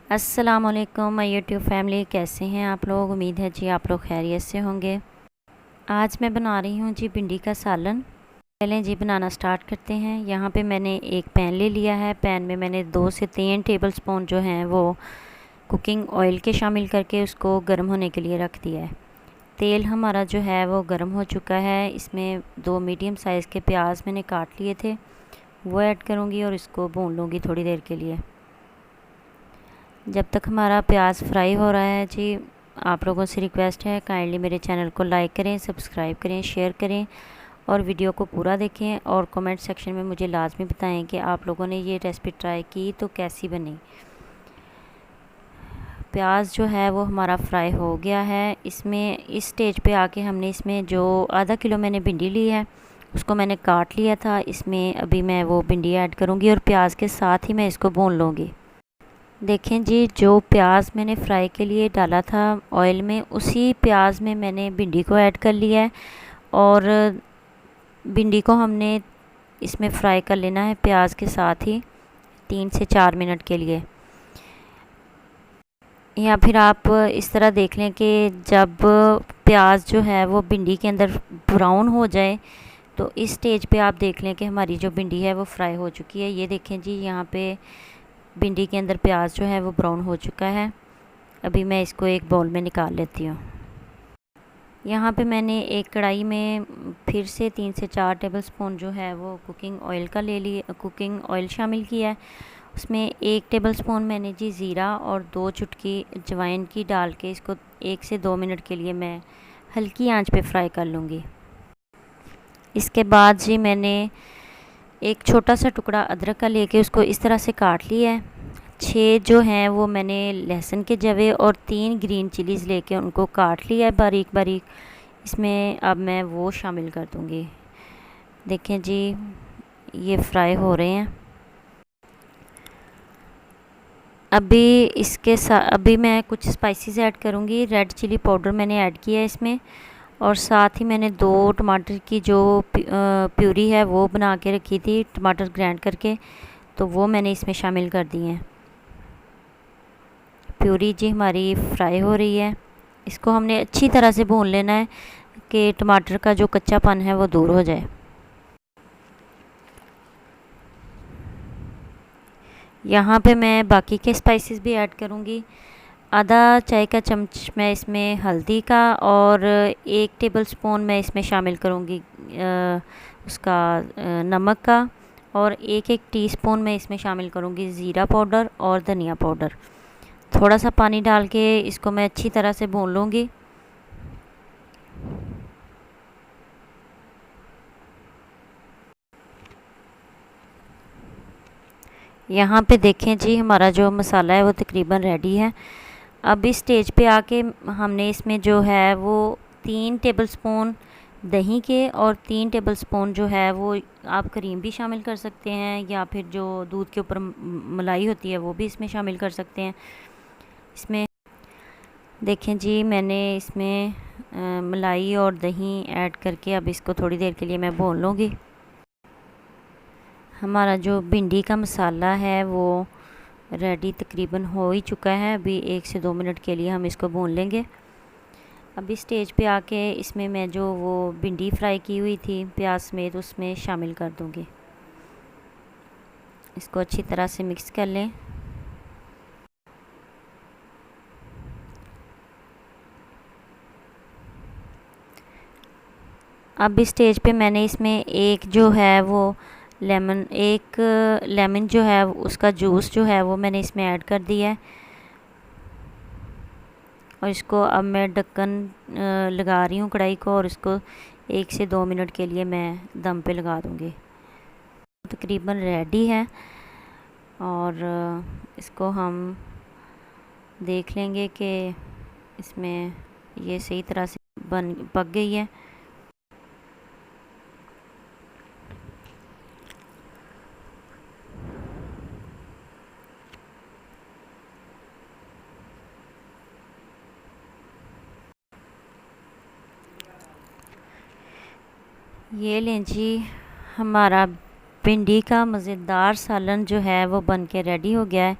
अस्सलामुअलैकुम my YouTube family, कैसे हैं आप लोग। उम्मीद है जी आप लोग खैरियत से होंगे। आज मैं बना रही हूँ जी भिंडी का सालन। पहले जी बनाना स्टार्ट करते हैं। यहाँ पे मैंने एक पैन ले लिया है। पैन में मैंने 2 से 3 टेबलस्पून जो हैं वो कुकिंग ऑयल के शामिल करके उसको गर्म होने के लिए रख दिया है। तेल हमारा जो है वो गर्म हो चुका है। इसमें 2 मीडियम साइज़ के प्याज मैंने काट लिए थे, वो ऐड करूँगी और इसको भून लूँगी थोड़ी देर के लिए। जब तक हमारा प्याज फ्राई हो रहा है जी, आप लोगों से रिक्वेस्ट है काइंडली मेरे चैनल को लाइक करें, सब्सक्राइब करें, शेयर करें और वीडियो को पूरा देखें और कमेंट सेक्शन में मुझे लाजमी बताएं कि आप लोगों ने ये रेसिपी ट्राई की तो कैसी बनी। प्याज जो है वो हमारा फ्राई हो गया है। इसमें इस स्टेज पे आके हमने इसमें जो आधा किलो मैंने भिंडी ली है उसको मैंने काट लिया था। इसमें अभी मैं वो भिंडी ऐड करूँगी और प्याज के साथ ही मैं इसको भून लूँगी। देखें जी, जो प्याज मैंने फ्राई के लिए डाला था ऑयल में, उसी प्याज में मैंने भिंडी को ऐड कर लिया है और भिंडी को हमने इसमें फ्राई कर लेना है प्याज के साथ ही 3 से 4 मिनट के लिए। या फिर आप इस तरह देख लें कि जब प्याज जो है वो भिंडी के अंदर ब्राउन हो जाए तो इस स्टेज पे आप देख लें कि हमारी जो भिंडी है वो फ्राई हो चुकी है। ये देखें जी, यहाँ पे भिंडी के अंदर प्याज जो है वो ब्राउन हो चुका है। अभी मैं इसको एक बाउल में निकाल लेती हूँ। यहाँ पे मैंने एक कढ़ाई में फिर से 3 से 4 टेबलस्पून जो है वो कुकिंग ऑयल शामिल किया है। उसमें 1 टेबलस्पून मैंने जी ज़ीरा और 2 चुटकी अजवाइन की डाल के इसको 1 से 2 मिनट के लिए मैं हल्की आंच पे फ्राई कर लूँगी। इसके बाद जी मैंने एक छोटा सा टुकड़ा अदरक का लेके उसको इस तरह से काट लिया है। 6 जो हैं वो मैंने लहसुन के जवे और 3 ग्रीन चिलीज़ लेके उनको काट लिया है बारीक बारीक। इसमें अब मैं वो शामिल कर दूँगी। देखें जी, ये फ्राई हो रहे हैं। अभी मैं कुछ स्पाइसेस ऐड करूँगी। रेड चिली पाउडर मैंने ऐड किया है इसमें, और साथ ही मैंने 2 टमाटर की जो प्यूरी है वो बना के रखी थी, टमाटर ग्राइंड करके, तो वो मैंने इसमें शामिल कर दी है। प्यूरी जी हमारी फ्राई हो रही है। इसको हमने अच्छी तरह से भून लेना है कि टमाटर का जो कच्चापन है वो दूर हो जाए। यहाँ पे मैं बाकी के स्पाइसेस भी ऐड करूँगी। आधा चाय का चम्मच मैं इसमें हल्दी का और 1 टेबलस्पून मैं इसमें शामिल करूँगी उसका नमक का, और 1-1 टीस्पून मैं इसमें शामिल करूँगी ज़ीरा पाउडर और धनिया पाउडर। थोड़ा सा पानी डाल के इसको मैं अच्छी तरह से भून लूँगी। यहाँ पे देखें जी, हमारा जो मसाला है वो तकरीबन रेडी है। अब इस स्टेज पे आके हमने इसमें जो है वो 3 टेबलस्पून दही के और 3 टेबलस्पून जो है वो आप क्रीम भी शामिल कर सकते हैं, या फिर जो दूध के ऊपर मलाई होती है वो भी इसमें शामिल कर सकते हैं। इसमें देखें जी, मैंने इसमें मलाई और दही ऐड करके अब इसको थोड़ी देर के लिए मैं भून लूँगी। हमारा जो भिंडी का मसाला है वो रेडी तकरीबन हो ही चुका है। अभी 1 से 2 मिनट के लिए हम इसको भून लेंगे। अभी स्टेज पे आके इसमें मैं जो वो भिंडी फ्राई की हुई थी प्याज समेत उसमें शामिल कर दूँगी। इसको अच्छी तरह से मिक्स कर लें। अब इस स्टेज पे मैंने इसमें एक लेमन जो है उसका जूस जो है वो मैंने इसमें ऐड कर दिया है, और इसको अब मैं ढक्कन लगा रही हूँ कढ़ाई को, और इसको 1 से 2 मिनट के लिए मैं दम पे लगा दूँगी। तकरीबन रेडी है और इसको हम देख लेंगे कि इसमें ये सही तरह से पक गई है। ये लें जी, हमारा भिंडी का मज़ेदार सालन जो है वो बन के रेडी हो गया है।